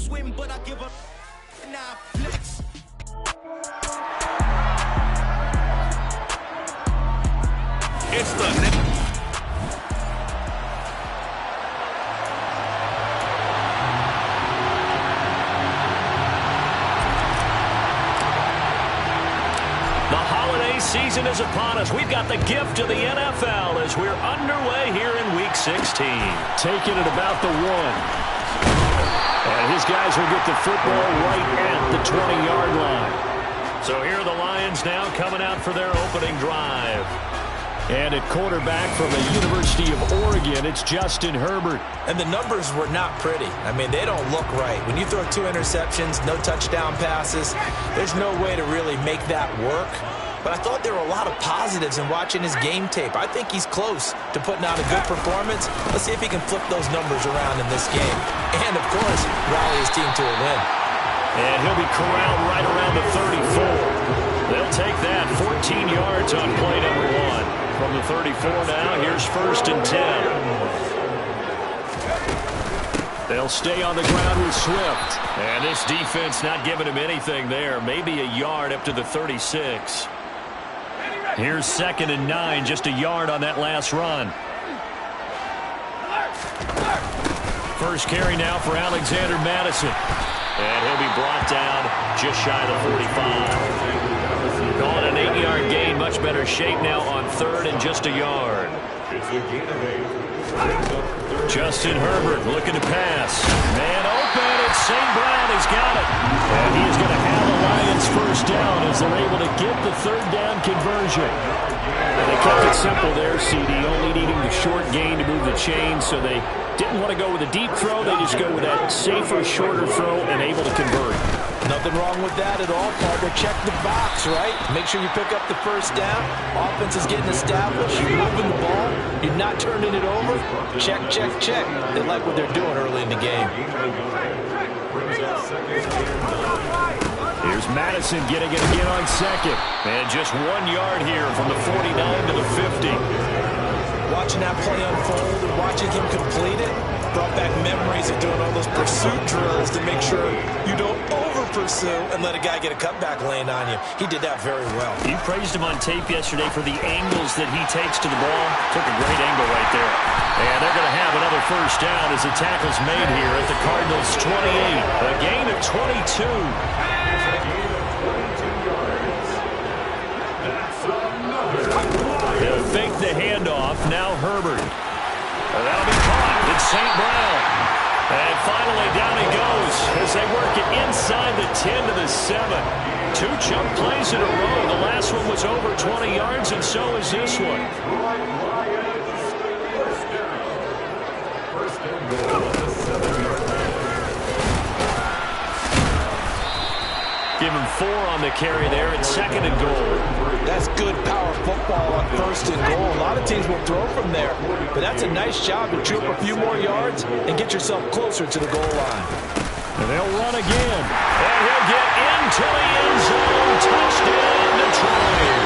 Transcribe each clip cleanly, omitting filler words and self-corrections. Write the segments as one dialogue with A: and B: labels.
A: swim, but I give up. Now flex. It's the
B: season is upon us. We've got the gift of the NFL as we're underway here in Week 16.
C: Taking it about the 1. And his guys will get the football right at the 20-yard line.
B: So here are the Lions now coming out for their opening drive.
C: And at quarterback from the University of Oregon, it's Justin Herbert.
D: And the numbers were not pretty. I mean, they don't look right. When you throw 2 interceptions, no touchdown passes, there's no way to really make that work. But I thought there were a lot of positives in watching his game tape. I think he's close to putting out a good performance. Let's see if he can flip those numbers around in this game. And, of course, rally his team to a win.
B: And he'll be corralled right around the 34. They'll take that 14 yards on play number 1. From the 34 now, here's 1st and 10.
C: They'll stay on the ground with Swift.
B: And this defense not giving him anything there. Maybe a yard up to the 36. Here's 2nd and 9, just a yard on that last run. First carry now for Alexander Madison. And he'll be brought down just shy of the 45. Calling an 8-yard gain, much better shape now on 3rd and just a yard. Justin Herbert looking to pass. Man open, it's St. Brown, he's got it. And he is going to have the Lions first down as they're able to get the 3rd down conversion.
C: And they kept it simple there, CD, only needing the short gain to move the chain, so they didn't want to go with a deep throw. They just go with that safer, shorter throw and able to convert.
D: Nothing wrong with that at all, partner. Check the box, right? Make sure you pick up the first down. Offense is getting established. You're moving the ball. You're not turning it over. Check, check, check. They like what they're doing early in the game.
C: Here's Madison getting it again on 2nd.
B: And just 1 yard here from the 49 to the 50.
D: Watching that play unfold and watching him complete it brought back memories of doing all those pursuit drills to make sure you don't over-pursue and let a guy get a cutback lane on you. He did that very well.
B: You praised him on tape yesterday for the angles that he takes to the ball. Took a great angle right there. And they're going to have another first down as the tackle's made here at the Cardinals' 28. A gain of 22. He'll fake the handoff. Now Herbert. That'll be caught. It's St. Brown. And finally down he goes as they work it inside the 10 to the 7. 2 chunk plays in a row. The last one was over 20 yards, and so is this one. Give him 4 on the carry there at 2nd and goal.
D: That's good power football on 1st and goal. A lot of teams will throw from there, but that's a nice job to chew up a few more yards and get yourself closer to the goal line.
C: And they'll run again.
B: And he'll get into the end zone. Touchdown, Detroit.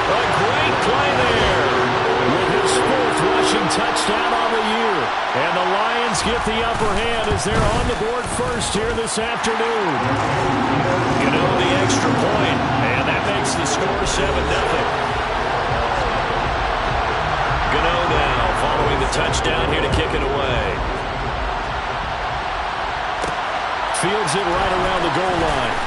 B: A great play there.
C: With his 4th rushing touchdown on the year. And the Lions get the upper hand as they're on the board first here this afternoon.
B: You know, the extra point, and that makes the score 7-0. Gano now following the touchdown here to kick it away.
C: Fields it right around the goal line.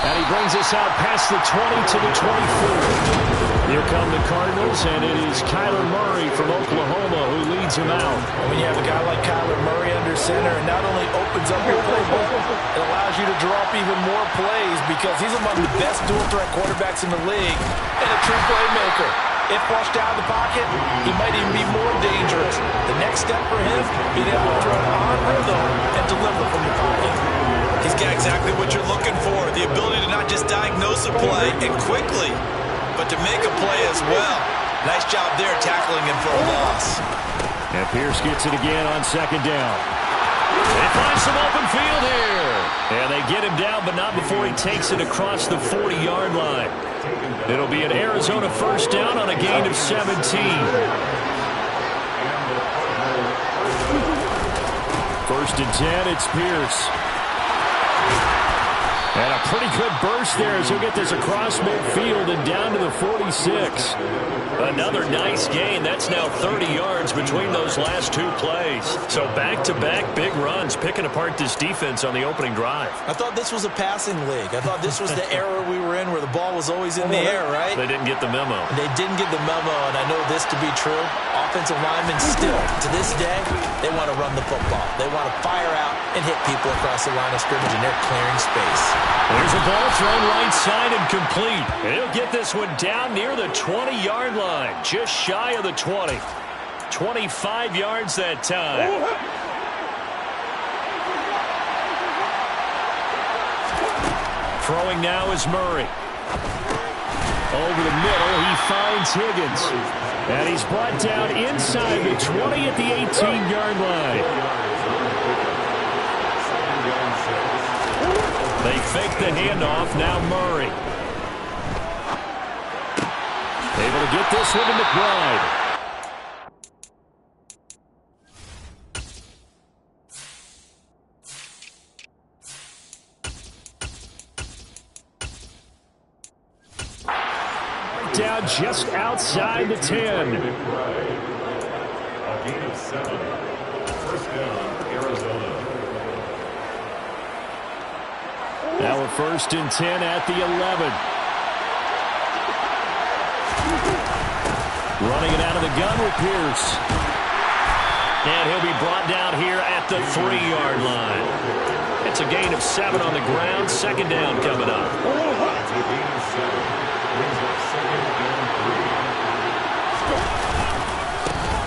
C: And he brings us out past the 20 to the 24. Here come the Cardinals, and it is Kyler Murray from Oklahoma who leads him out.
D: When you have a guy like Kyler Murray under center, it not only opens up your playbook, it allows you to draw up even more plays because he's among the best dual-threat quarterbacks in the league and a true playmaker. If flushed out of the pocket, he might even be more dangerous. The next step for him, being able to throw it on rhythm and deliver from the pocket.
E: He's got exactly what you're looking for, the ability to not just diagnose a play and quickly, but to make a play as well. Nice job there tackling him for a loss.
C: And Pierce gets it again on 2nd down.
B: They find some open field here. And they get him down, but not before he takes it across the 40-yard line. It'll be an Arizona first down on a gain of 17.
C: First and 10, it's Pierce. And a pretty good burst there as he'll get this across midfield and down to the 46. Another nice gain. That's now 30 yards between those last two plays. So back-to-back big runs, picking apart this defense on the opening drive.
D: I thought this was a passing league. I thought this was the era we were in where the ball was always in the air, right?
C: They didn't get the memo.
D: They didn't get the memo, and I know this to be true. Offensive linemen still, to this day, they want to run the football. They want to fire out and hit people across the line of scrimmage, and they're clearing space.
C: There's a ball thrown right side and complete. He'll get this one down near the 20-yard line, just shy of the 20. 25 yards that time. Throwing now is Murray. Over the middle, he finds Higgins. And he's brought down inside the 20 at the 18-yard line. They fake the handoff. Now Murray. Able to get this one to McBride. Down just outside the 10.
F: A gain of 7. First down, Arizona.
C: Now a first and 10 at the 11. Running it out of the gun with Pierce. And he'll be brought down here at the 3-yard line. It's a gain of 7 on the ground. Second down coming up.
F: A gain of 7. Brings up second and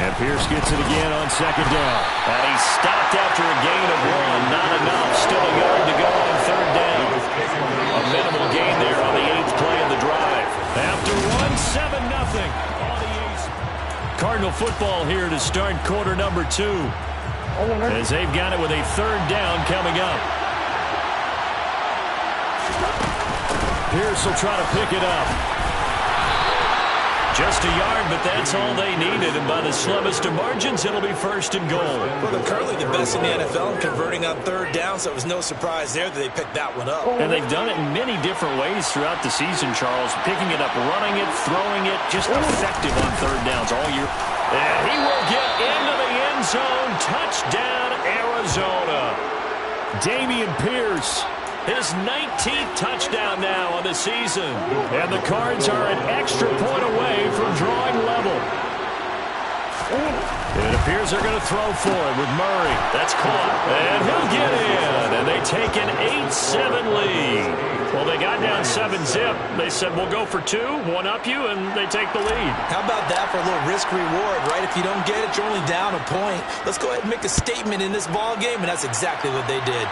F: 3.
C: And Pierce gets it again on second down. And he stopped after a gain of 1. Not enough. Still a yard to go on third down. A minimal gain there on the 8th play of the drive. After 1, 7-0 on the A's. Cardinal football here to start quarter number 2. As they've got it with a third down coming up. Pierce will try to pick it up. Just a yard, but that's all they needed. And by the slimmest of margins, it'll be first and goal.
E: Well, they're currently the best in the NFL in converting on third down, so it was no surprise there that they picked that one up.
C: And they've done it in many different ways throughout the season, Charles. Picking it up, running it, throwing it, just effective on third downs all year. And he will get into the end zone. Touchdown, Arizona. Dameon Pierce. His 19th touchdown now on the season. And the Cards are an extra point away from drawing level. It appears they're going to throw for it with Murray. That's caught. And he'll get in. And they take an 8-7 lead. Well, they got down 7-zip. They said, we'll go for 2, one-up you, and they take the lead.
D: How about that for a little risk-reward, right? If you don't get it, you're only down a point. Let's go ahead and make a statement in this ball game, and that's exactly what they did.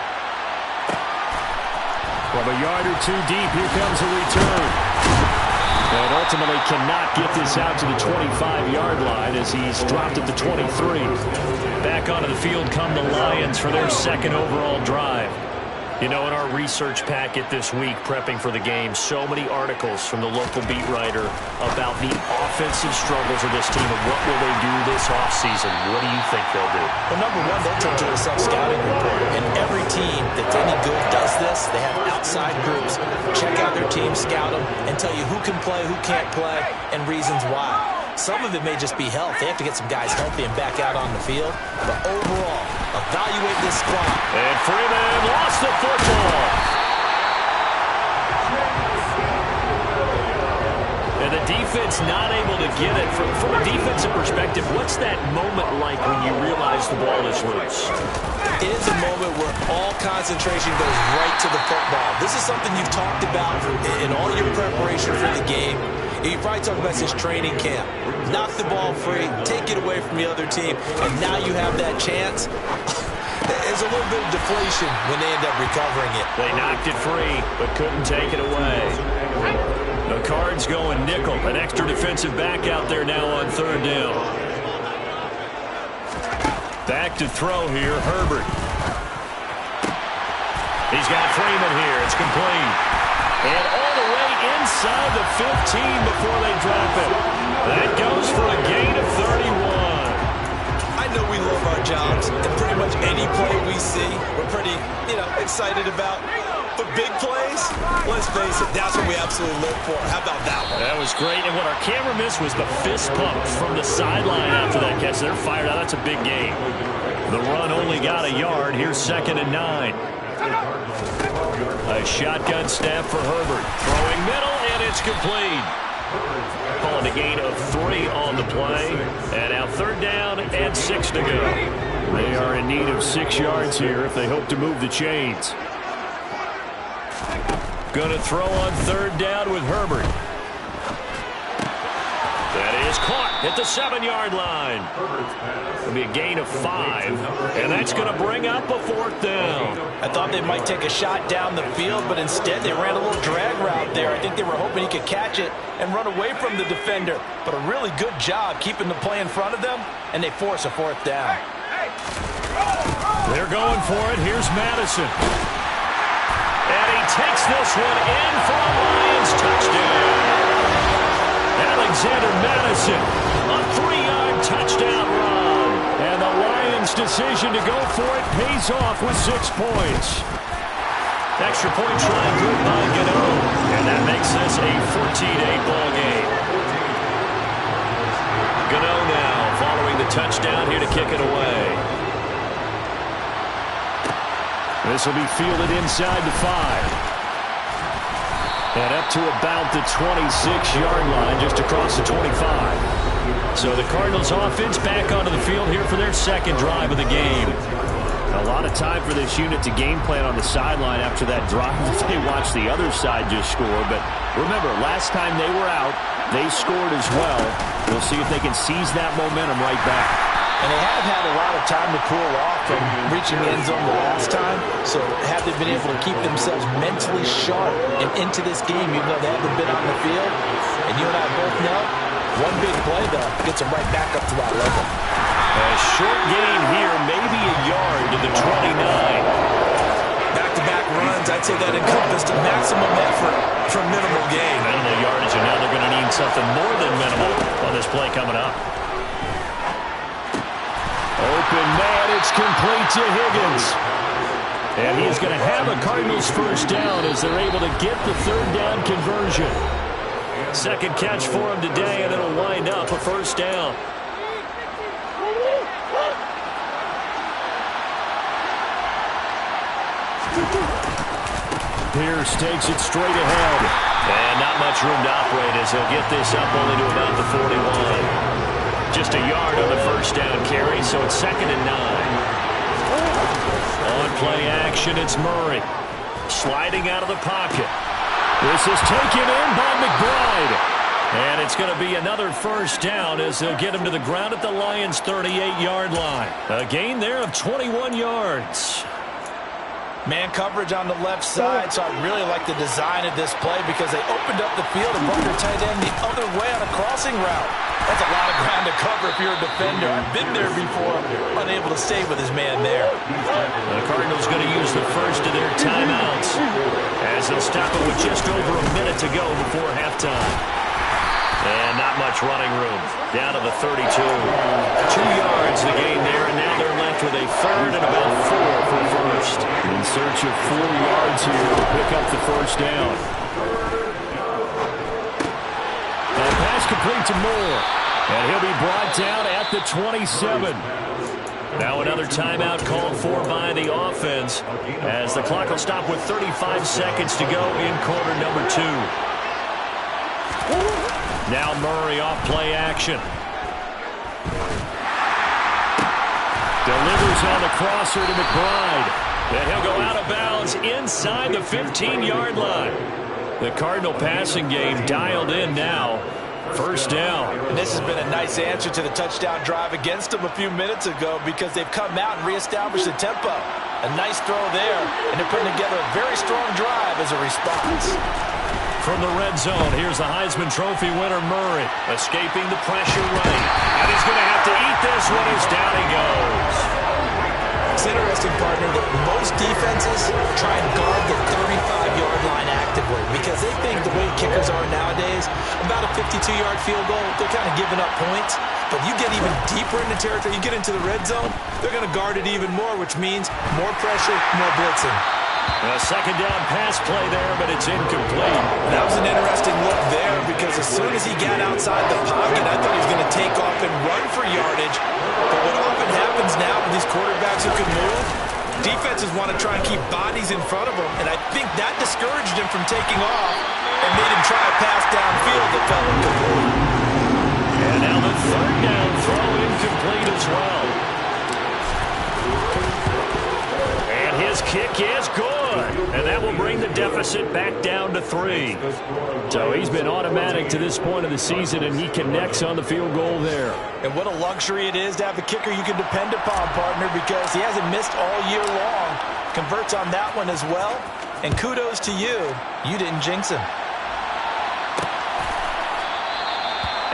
C: From a yard or 2 deep, here comes a return. And ultimately cannot get this out to the 25-yard line as he's dropped at the 23. Back onto the field come the Lions for their second overall drive. You know, in our research packet this week, prepping for the game, so many articles from the local beat writer about the offensive struggles of this team and what will they do this offseason. What do you think they'll do?
D: Well, number one, they'll turn to a self-scouting report. And every team that's any good does this. They have outside groups. Check out their team, scout them, and tell you who can play, who can't play, and reasons why. Some of it may just be health. They have to get some guys healthy and back out on the field. But overall, evaluate this squad.
C: And Freeman lost the football. And the defense not able to get it. From a defensive perspective, what's that moment like when you realize the ball is loose?
D: It is a moment where all concentration goes right to the football. This is something you've talked about in all your preparation for the game. You probably talk about this training camp. Knock the ball free, take it away from the other team, and now you have that chance. There's a little bit of deflation when they end up recovering it.
C: They knocked it free, but couldn't take it away. The Cards going nickel. An extra defensive back out there now on third down. Back to throw here, Herbert. He's got Freeman here. It's complete. And all the way inside the 15 before they drop it. That goes for a gain of 31.
E: I know we love our jobs, and pretty much any play we see, we're pretty, excited about. But big plays, let's face it, that's what we absolutely live for. How about that one?
B: That was great, and what our camera missed was the fist pump from the sideline after that catch. They're fired out. That's a big gain. The run only got a yard. Here's 2nd and 9. A shotgun snap for Herbert. Throwing middle, and it's complete. Calling a gain of 3 on the play. And now 3rd down and 6 to go.
C: They are in need of 6 yards here if they hope to move the chains.
B: Going to throw on 3rd down with Herbert. That is caught at the 7-yard line. It'll be a gain of 5, and that's going to bring up a 4th down.
D: I thought they might take a shot down the field, but instead they ran a little drag route there. I think they were hoping he could catch it and run away from the defender. But a really good job keeping the play in front of them, and they force a 4th down.
B: They're going for it. Here's Madison. And he takes this one in for a Lions touchdown. Alexander Madison, a 3-yard touchdown run. And the Lions' decision to go for it pays off with 6 points. Extra point try good by Goody. And that makes this a 14-8 ball game. Goody now following the touchdown here to kick it away.
C: This will be fielded inside the 5. And up to about the 26-yard line, just across the 25.
B: So the Cardinals offense back onto the field here for their 2nd drive of the game.
C: A lot of time for this unit to game plan on the sideline after that drive that they watched the other side just score. But remember, last time they were out, they scored as well. We'll see if they can seize that momentum right back.
D: And they have had a lot of time to cool off from reaching the end zone the last time. So have they been able to keep themselves mentally sharp and into this game, even though they haven't been on the field? And you and I both know, one big play, though, gets them right back up to that level.
B: A short gain here, maybe a yard to the 29.
E: Back-to-back runs, I'd say that encompassed maximum effort for minimal gain.
B: Minimal yardage, and now they're going to need something more than minimal on this play coming up.
C: Open man, it's complete to Higgins. And he's going to have a Cardinals 1st down as they're able to get the 3rd down conversion.
B: 2nd catch for him today, and it'll wind up a 1st down.
C: Pierce takes it straight ahead.
B: And not much room to operate as he'll get this up only to about the 41. Just a yard on the 1st down carry, so it's 2nd and 9. On play action, it's Murray. Sliding out of the pocket.
C: This is taken in by McBride.
B: And it's going to be another 1st down as they'll get him to the ground at the Lions' 38-yard line. A gain there of 21 yards.
D: Man coverage on the left side, so I really like the design of this play because they opened up the field and brought their tight end the other way on a crossing route. That's a lot of ground to cover if you're a defender. I've been there before, unable to stay with his man there.
B: The Cardinals going to use the first of their timeouts as they'll stop it with just over a minute to go before halftime. And not much running room. Down to the 32. 2 yards the gain there, and now they're left with a 3rd and about 4 for 1st.
C: In search of 4 yards here to pick up the 1st down. And pass complete to Moore. And he'll be brought down at the 27.
B: Now another timeout called for by the offense as the clock will stop with 35 seconds to go in quarter number 2. Now Murray off play action.
C: Delivers on the crosser to McBride.
B: And he'll go out of bounds inside the 15-yard line. The Cardinal passing game dialed in now. 1st down.
D: And this has been a nice answer to the touchdown drive against them a few minutes ago because they've come out and reestablished the tempo. A nice throw there, and they're putting together a very strong drive as a response.
B: From the red zone, here's the Heisman Trophy winner Murray, escaping the pressure right. And he's going to have to eat this one as down he goes.
D: It's interesting, partner, that most defenses try and guard the 35-yard line actively because they think the way kickers are nowadays, about a 52-yard field goal, they're kind of giving up points. But you get even deeper into territory, you get into the red zone, they're going to guard it even more, which means more pressure, more blitzing.
B: A second down pass play there, but it's incomplete.
D: That was an interesting look there because as soon as he got outside the pocket, I thought he was going to take off and run for yardage. But what often happens now with these quarterbacks who can move, defenses want to try and keep bodies in front of them, and I think that discouraged him from taking off and made him try a pass downfield that fell incomplete.
B: And now the third down throw incomplete as well. And his kick is good. And that will bring the deficit back down to 3.
C: So he's been automatic to this point of the season, and he connects on the field goal there.
D: And what a luxury it is to have a kicker you can depend upon, partner, because he hasn't missed all year long. Converts on that one as well. And kudos to you. You didn't jinx him.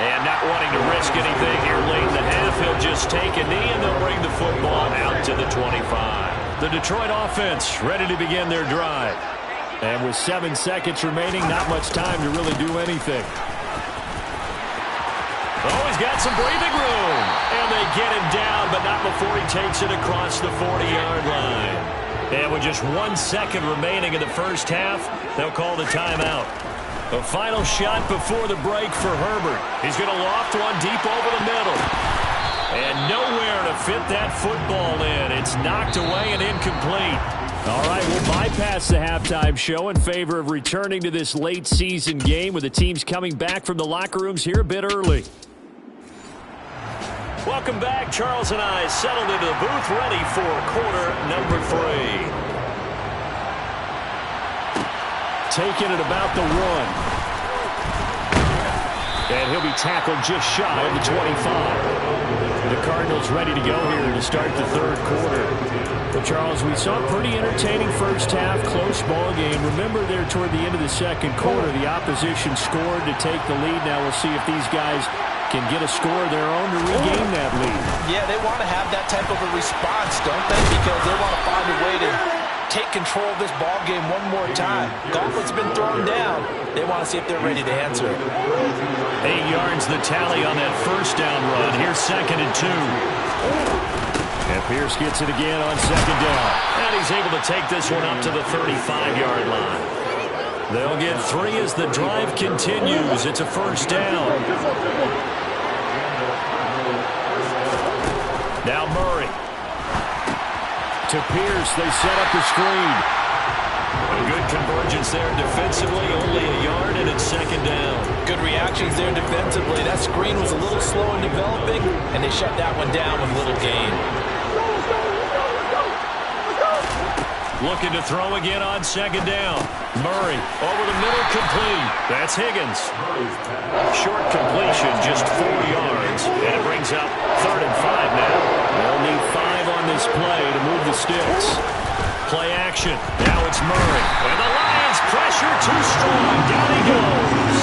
B: And not wanting to risk anything here late in the half, he'll just take a knee and they'll bring the football out to the 25.
C: The Detroit offense ready to begin their drive. And with 7 seconds remaining, not much time to really do anything.
B: Oh, he's got some breathing room. And they get him down, but not before he takes it across the 40-yard line. And with just 1 second remaining in the first half, they'll call the timeout. A final shot before the break for Herbert. He's going to loft one deep over the middle. And nowhere to fit that football in. It's knocked away and incomplete.
C: All right, we'll bypass the halftime show in favor of returning to this late season game with the teams coming back from the locker rooms here a bit early.
B: Welcome back. Charles and I settled into the booth ready for quarter number 3.
C: Taking it about the 1. And he'll be tackled just shy of the 25. The Cardinals ready to go here to start the third quarter. But Charles, we saw a pretty entertaining first half, close ball game. Remember there toward the end of the second quarter, the opposition scored to take the lead. Now we'll see if these guys can get a score of their own to regain that lead.
D: Yeah, they want to have that type of a response, don't they? Because they want to find a way to take control of this ball game one more time. Gauntlet's been thrown down. They want to see if they're ready to answer it.
B: 8 yards the tally on that first down run. Here's 2nd and 2.
C: And Pierce gets it again on 2nd down.
B: And he's able to take this one up to the 35-yard line. They'll get 3 as the drive continues. It's a first down. Now Murray.
C: To Pierce, they set up the screen.
B: A good convergence there defensively, only a yard, and it's 2nd down.
D: Good reactions there defensively. That screen was a little slow in developing, and they shut that one down with little gain.
B: Looking to throw again on 2nd down. Murray over the middle, complete. That's Higgins. Short completion, just 4 yards, and it brings up 3rd and 5 now.
C: They'll need 5 on this play to move the sticks.
B: Play action. Now it's Murray. And the Lions pressure too strong. Down he goes.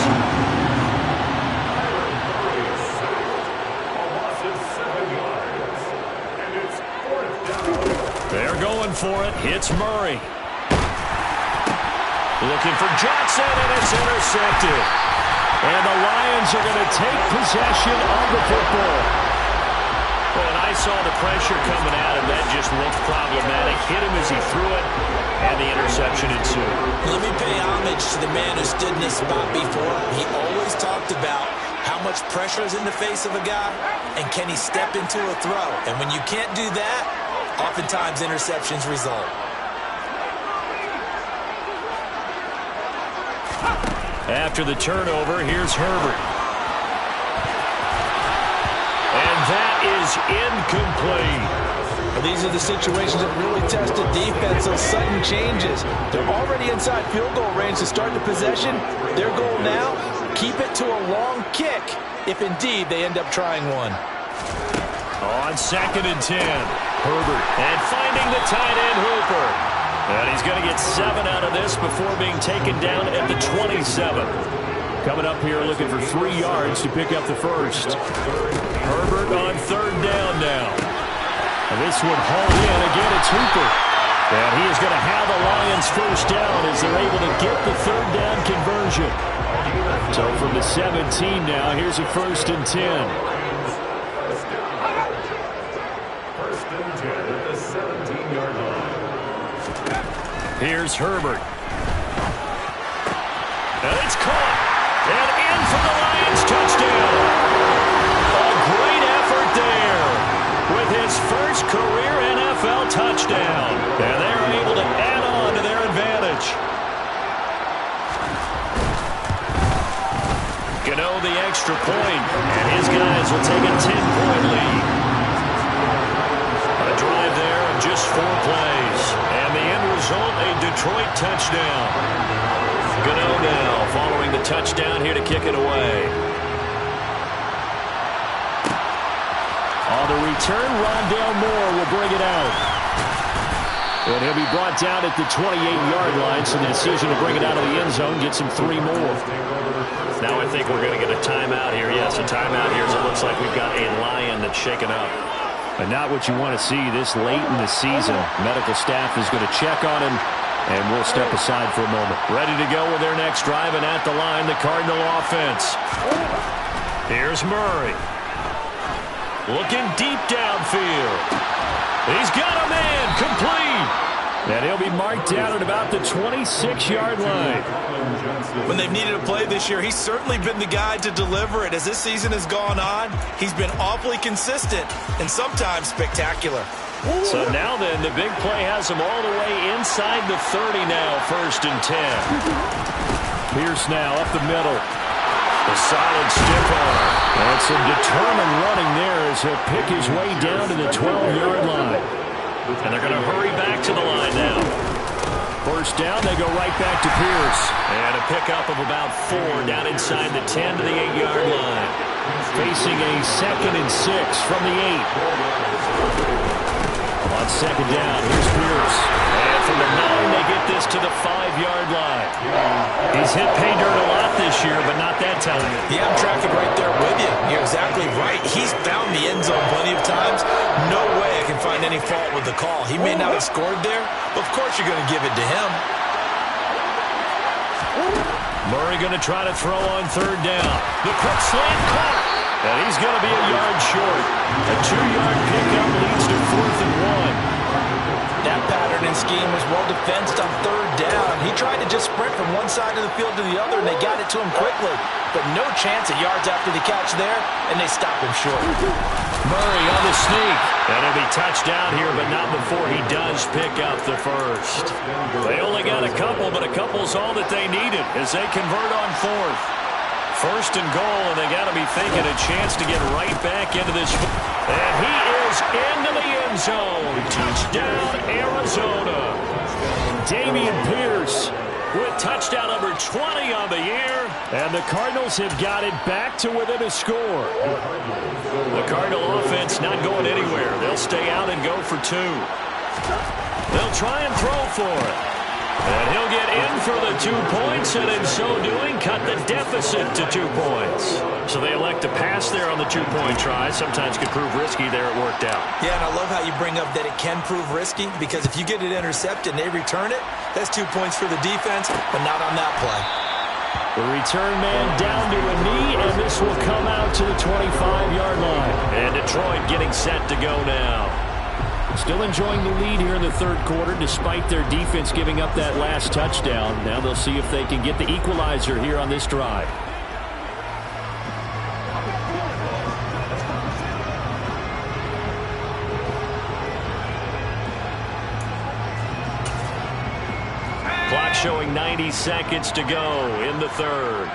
B: They're going for it. Hits Murray. Looking for Johnson, and it's intercepted. And the Lions are going to take possession of the football. When I saw the pressure coming at him, that just looked problematic. Hit him as he threw it, and the interception ensued.
D: Let me pay homage to the man who stood in this spot before. He always talked about how much pressure is in the face of a guy, and can he step into a throw. And when you can't do that, oftentimes interceptions result.
B: After the turnover, here's Herbert. And that is incomplete.
D: Well, these are the situations that really test a defense, those sudden changes. They're already inside field goal range to start the possession. Their goal now, keep it to a long kick, if indeed they end up trying one.
B: On 2nd and 10, Herbert. And finding the tight end, Hooper. And he's going to get 7 out of this before being taken down at the 27.
C: Coming up here looking for 3 yards to pick up the first.
B: Herbert on 3rd down now.
C: And this would haul in. Again, it's Hooper. And he is going to have the Lions first down as they're able to get the third down conversion. So from the 17 now, here's a 1st and 10.
F: First and 10 at the 17-yard line.
C: Here's Herbert. And it's caught. And in for the Lions touchdown. A great effort there with his first career NFL touchdown. And they're able to add on to their advantage. Gano the extra point, and his guys will take a 10-point lead. A drive there of just 4 plays. And the end result, a Detroit touchdown. Gano now following the touchdown here to kick it away. On the return, Rondale Moore will bring it out. And he'll be brought down at the 28-yard line, so the decision to bring it out of the end zone gets him 3 more. Now I think we're going to get a timeout here. Yes, a timeout here as it looks like we've got a Lion that's shaken up. And not what you want to see this late in the season. Medical staff is going to check on him, and we'll step aside for a moment. Ready to go with their next drive, and at the line, the Cardinal offense. Here's Murray. Looking deep downfield. He's got a man complete. And he'll be marked down at about the 26-yard line.
E: When they've needed a play this year, he's certainly been the guy to deliver it. As this season has gone on, he's been awfully consistent and sometimes spectacular.
C: So now then, the big play has him all the way inside the 30 now, 1st and 10. Pierce now up the middle. A solid stiff arm. And some determined running there as he'll pick his way down to the 12-yard line. And they're going to hurry back to the line now. First down, they go right back to Pierce. And a pickup of about 4 down inside the 10 to the 8-yard line. Facing a 2nd and 6 from the 8. On 2nd down, here's Pierce. And from the 9, they get this to the 5-yard line. He's hit pay dirt a lot this year, but not that time.
E: Yeah, I'm tracking right there with you. You're exactly right. He's found the end zone plenty of times. No way I can find any fault with the call. He may not have scored there, but of course you're going to give it to him.
C: Murray going to try to throw on 3rd down. The quick slant caught. And he's going to be a yard short. A 2-yard pickup leads to 4th and 1.
D: That pattern and scheme was well defensed on 3rd down. He tried to just sprint from one side of the field to the other, and they got it to him quickly. But no chance at yards after the catch there, and they stop him short.
C: Murray on the sneak. And he'll be touched down here, but not before he does pick up the first. They only got a couple, but a couple's all that they needed as they convert on 4th. 1st and goal, and they got to be thinking a chance to get right back into this. And he is into the end zone. Touchdown, Arizona. Dameon Pierce with touchdown number 20 on the year. And the Cardinals have got it back to within a score. The Cardinal offense not going anywhere. They'll stay out and go for 2. They'll try and throw for it. And he'll get in for the 2 points, and in so doing, cut the deficit to 2 points. So they elect to pass there on the 2-point try. Sometimes could prove risky. There it worked out.
E: Yeah, and I love how you bring up that it can prove risky, because if you get it intercepted and they return it, that's 2 points for the defense, but not on that play.
C: The return man down to a knee, and this will come out to the 25-yard line. And Detroit getting set to go now. Still enjoying the lead here in the 3rd quarter, despite their defense giving up that last touchdown. Now they'll see if they can get the equalizer here on this drive. Clock showing 90 seconds to go in the 3rd.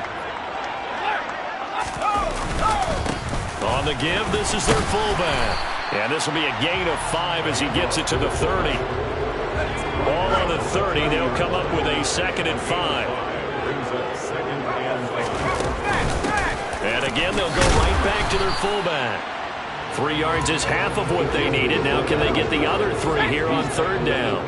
C: On the give, this is their fullback. And this will be a gain of 5 as he gets it to the 30. Ball on the 30. They'll come up with a 2nd and 5. And again, they'll go right back to their fullback. 3 yards is half of what they needed. Now can they get the other 3 here on 3rd down?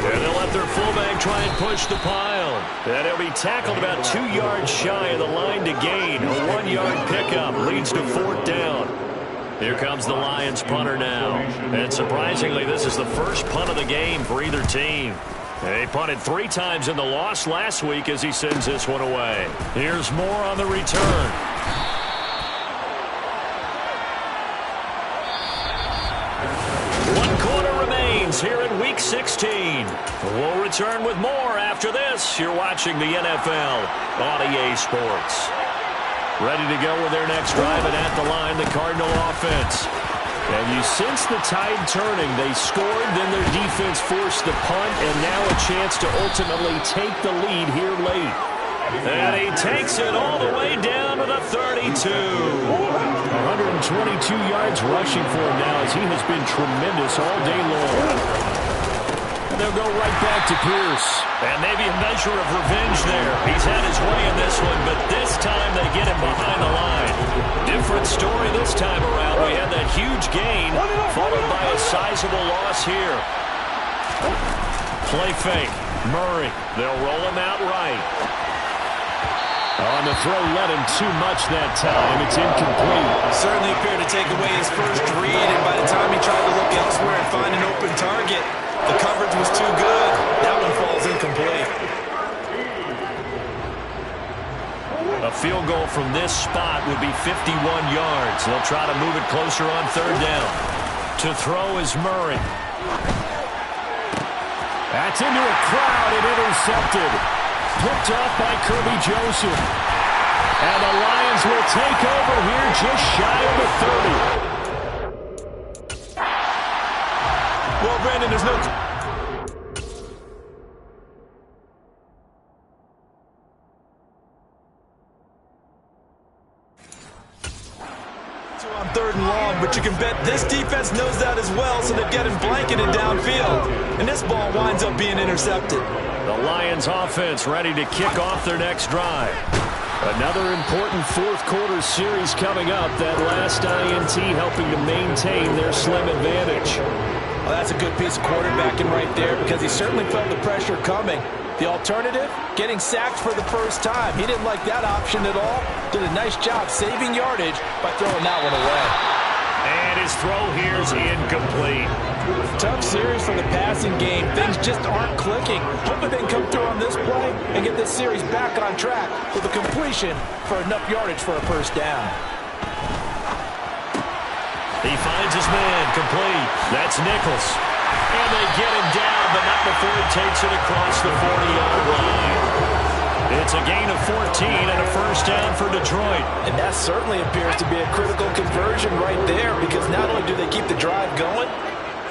C: And they'll let
B: their fullback try and push the pile. And he'll be tackled about 2 yards shy of the line to gain. A 1-yard pickup leads to 4th down. Here comes the Lions punter now. And surprisingly, this is the first punt of the game for either team. They punted 3 times in the loss last week as he sends this one away. Here's more on the return. 1 quarter remains here in Week 16. We'll return with more after this. You're watching the NFL on EA Sports. Ready to go with their next drive, and at the line, the Cardinal offense. And you sense the tide turning. They scored, then their defense forced the punt, and now a chance to ultimately take the lead here late. And he takes it all the way down to the 32.
C: 122 yards rushing for him now as he has been tremendous all day long. And they'll go right back to Pierce.
B: And maybe a measure of revenge there. He's had his way in this one, but this time they get him behind the line. Different story this time around. We had that huge gain, followed by a sizable loss here. Play fake. Murray. They'll roll him out right.
C: On the throw, let him too much that time. It's incomplete.
E: Certainly appeared to take away his first read, and by the time he tried to look elsewhere and find an open target, the coverage was too good. That one falls incomplete.
B: A field goal from this spot would be 51 yards. They'll try to move it closer on 3rd down. To throw is Murray.
C: That's into a crowd and intercepted. Picked off by Kirby Joseph. And the Lions will take over here just shy of the 30.
E: Well, Brandon, there's no... on 3rd and long, but you can bet this defense knows that as well, so they've got him blanketed downfield. And this ball winds up being intercepted.
B: The Lions offense ready to kick off their next drive.
C: Another important 4th quarter series coming up. That last INT helping to maintain their slim advantage.
D: Well, that's a good piece of quarterbacking right there because he certainly felt the pressure coming. The alternative, getting sacked for the first time. He didn't like that option at all. Did a nice job saving yardage by throwing that one away.
B: And his throw here is incomplete.
D: Tough series for the passing game. Things just aren't clicking. Hoping they can come through on this play and get this series back on track with a completion for enough yardage for a first down.
B: He finds his man complete. That's Nichols. And they get him down, but not before he takes it across the 40-yard line. It's a gain of 14 and a first down for Detroit.
D: And that certainly appears to be a critical conversion right there because not only do they keep the drive going,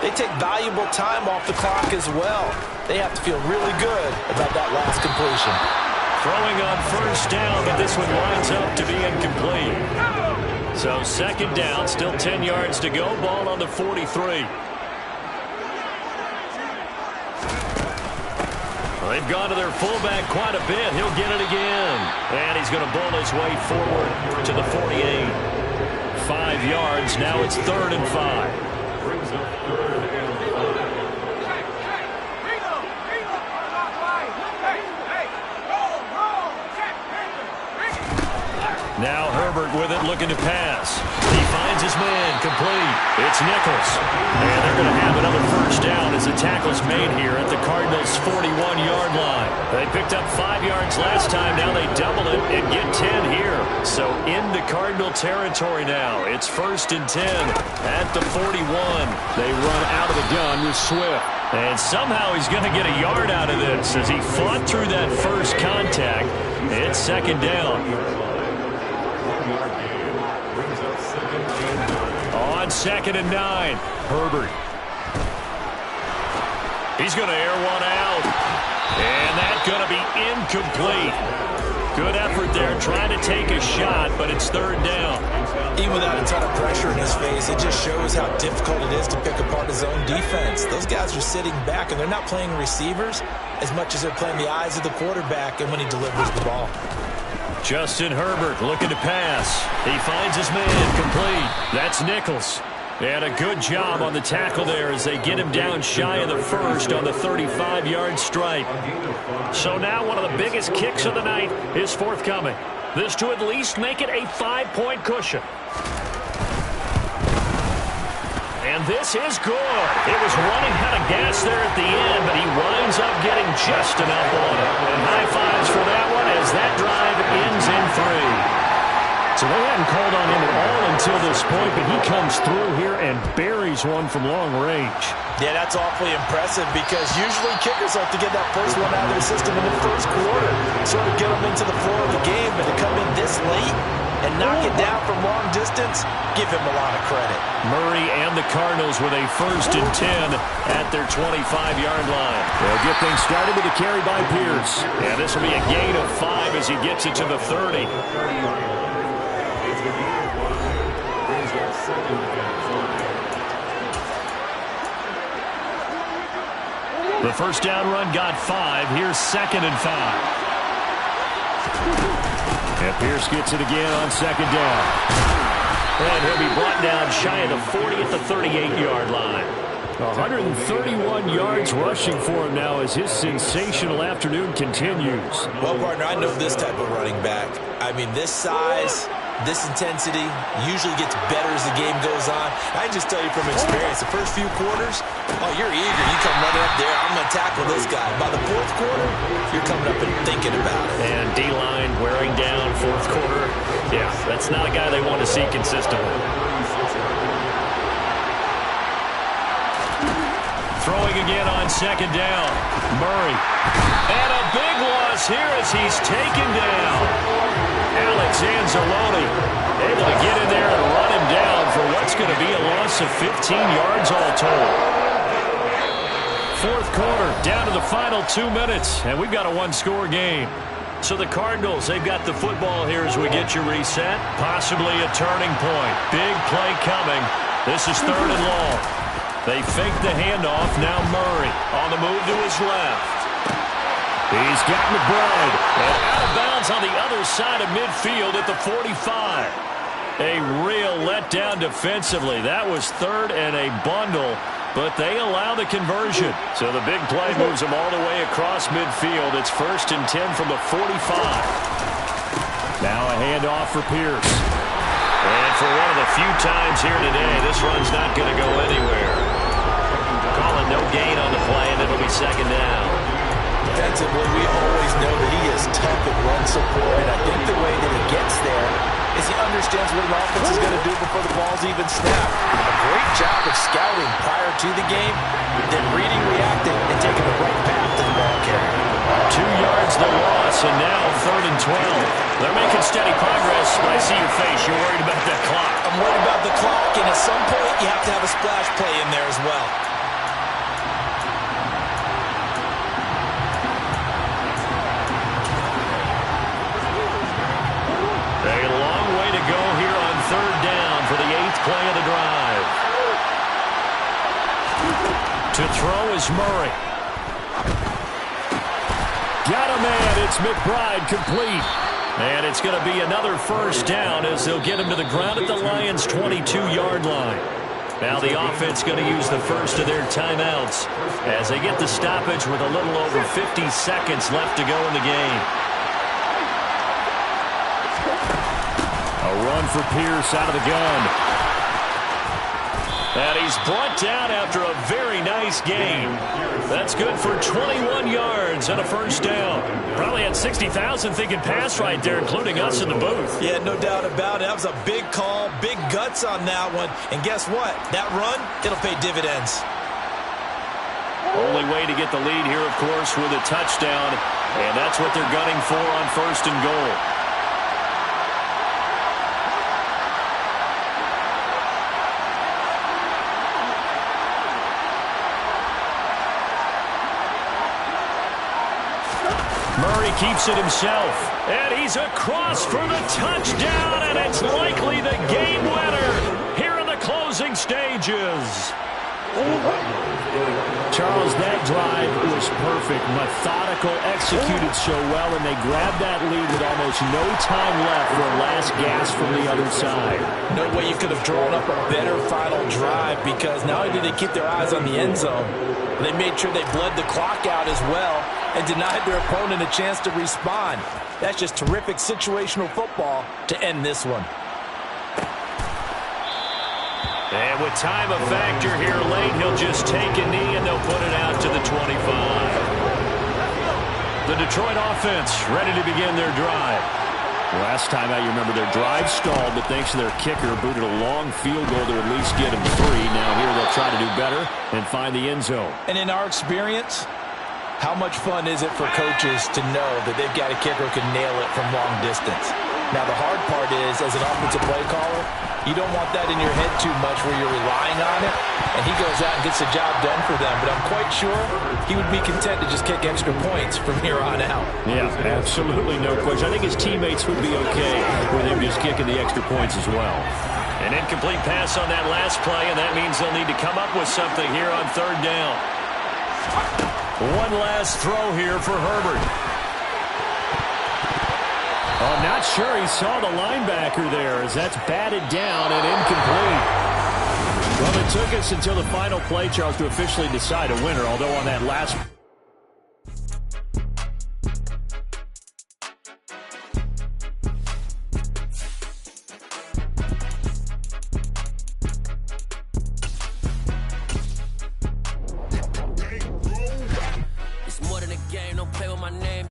D: they take valuable time off the clock as well. They have to feel really good about that last completion.
B: Throwing on first down, but this one winds up to be incomplete. So 2nd down, still 10 yards to go. Ball on the 43. They've gone to their fullback quite a bit. He'll get it again. And he's going to bull his way forward to the 48. 5 yards. Now it's 3rd and 5.
F: Brings up 3rd and 5.
B: Now Herbert with it, looking to pass. He finds his man, complete. It's Nichols. And they're going to have another first down as the tackle's made here at the Cardinals' 41-yard line. They picked up 5 yards last time. Now they double it and get 10 here. So into Cardinal territory now. It's 1st and 10 at the 41.
C: They run out of the gun with Swift.
B: And somehow he's going to get a yard out of this as he fought through that first contact. It's 2nd down. On 2nd and 9, Herbert. He's going to air one out. And that's going to be incomplete. Good effort there, trying to take a shot, but it's 3rd down.
E: Even without a ton of pressure in his face, it just shows how difficult it is to pick apart his own defense. Those guys are sitting back, and they're not playing receivers as much as they're playing the eyes of the quarterback and when he delivers the ball.
B: Justin Herbert looking to pass. He finds his man complete. That's Nichols.
C: And a good job on the tackle there as they get him down shy of the first on the 35-yard stripe. So now one of the biggest kicks of the night is forthcoming. This to at least make it a 5-point cushion. And this is good. It was running out of gas there at the end, but he winds up getting just enough on it. And high fives for that one as that drive ends in 3.
B: So they hadn't called on him at all until this point, but he comes through here and buries one from long range.
D: Yeah, that's awfully impressive because usually kickers like to get that first one out of their system in the first quarter, sort of get them into the flow of the game, but to come in this late and knock it down from long distance, give him a lot of credit.
C: Murray and the Cardinals with a 1st and 10 at their 25-yard line.
B: They'll get things started with a carry by Pierce.
C: And this will be a gain of 5 as he gets it to the 30. The first down run got 5. Here's 2nd and 5.
B: And Pierce gets it again on 2nd down.
C: And he'll be brought down shy of the 40 at the 38-yard line.
B: 131 yards rushing for him now as his sensational afternoon continues.
E: Well, partner, I know this type of running back. I mean, this size, this intensity usually gets better as the game goes on. I can just tell you from experience, the first few quarters, oh, you're eager. You come running up there, I'm going to tackle this guy. By the 4th quarter, you're coming up and thinking about it.
C: And D-line wearing down 4th quarter. Yeah, that's not a guy they want to see consistently. Throwing again on 2nd down. Murray. And a big loss here as he's taken down. Alex Anzalone able to get in there and run him down for what's going to be a loss of 15 yards all told. 4th quarter, down to the final 2 minutes, and we've got a 1-score game. So the Cardinals, they've got the football here as we get you reset. Possibly a turning point. Big play coming. This is 3rd and long. They fake the handoff. Now Murray on the move to his left. He's got McBride. And out of bounds on the other side of midfield at the 45. A real letdown defensively. That was 3rd and a bundle, but they allow the conversion. So the big play moves them all the way across midfield. It's 1st and 10 from the 45.
B: Now a handoff for Pierce.
C: And for one of the few times here today, this run's not going to go anywhere. Calling no gain on the play, and it'll be 2nd down.
E: Defensively, we always know that he is tough at run support, and I think the way that he gets there is he understands what an offense is going to do before the ball's even snapped. A great job of scouting prior to the game, then reading, reacting, and taking the right path to the ball carrier.
C: 2 yards the loss, and now 3rd and 12. They're making steady progress, but I see your face. You're worried about that clock.
E: I'm worried about the clock, and at some point, you have to have a splash play in there as well.
C: A long way to go here on 3rd down for the 8th play of the drive. To throw is Murray.
B: Got a man. It's McBride complete.
C: And it's going to be another 1st down as they'll get him to the ground at the Lions' 22-yard line. Now the offense going to use the first of their timeouts as they get the stoppage with a little over 50 seconds left to go in the game.
B: A run for Pierce out of the gun.
C: And he's brought down after a very nice gain. That's good for 21 yards and a 1st down. Probably had 60,000 thinking pass right there, including us in the booth.
E: Yeah, no doubt about it. That was a big call, big guts on that one. And guess what? That run, it'll pay dividends.
C: Only way to get the lead here, of course, with a touchdown. And that's what they're gunning for on 1st and goal. Murray keeps it himself, and he's across for the touchdown, and it's likely the game winner here in the closing stages. Charles, that drive was perfect. Methodical, executed so well, and they grabbed that lead with almost no time left for a last gasp from the other side.
D: No way you could have drawn up a better final drive, because not only did they keep their eyes on the end zone, they made sure they bled the clock out as well and denied their opponent a chance to respond. That's just terrific situational football to end this one.
B: And with time a factor here late, he'll just take a knee and they'll put it out to the 25. The Detroit offense ready to begin their drive.
C: Last time out, you remember their drive stalled, but thanks to their kicker, booted a long field goal to at least get them 3. Now here they'll try to do better and find the end zone.
D: And in our experience, how much fun is it for coaches to know that they've got a kicker who can nail it from long distance? Now, the hard part is, as an offensive play caller, you don't want that in your head too much where you're relying on it, and he goes out and gets the job done for them. But I'm quite sure he would be content to just kick extra points from here on out.
C: Yeah, absolutely no question. I think his teammates would be okay with him just kicking the extra points as well.
B: An incomplete pass on that last play, and that means they'll need to come up with something here on 3rd down. One last throw here for Herbert.
C: I'm not sure he saw the linebacker there as that's batted down and incomplete. Well, it took us until the final play, Charles, to officially decide a winner, although on that last
G: It's more than a game, don't play with my name.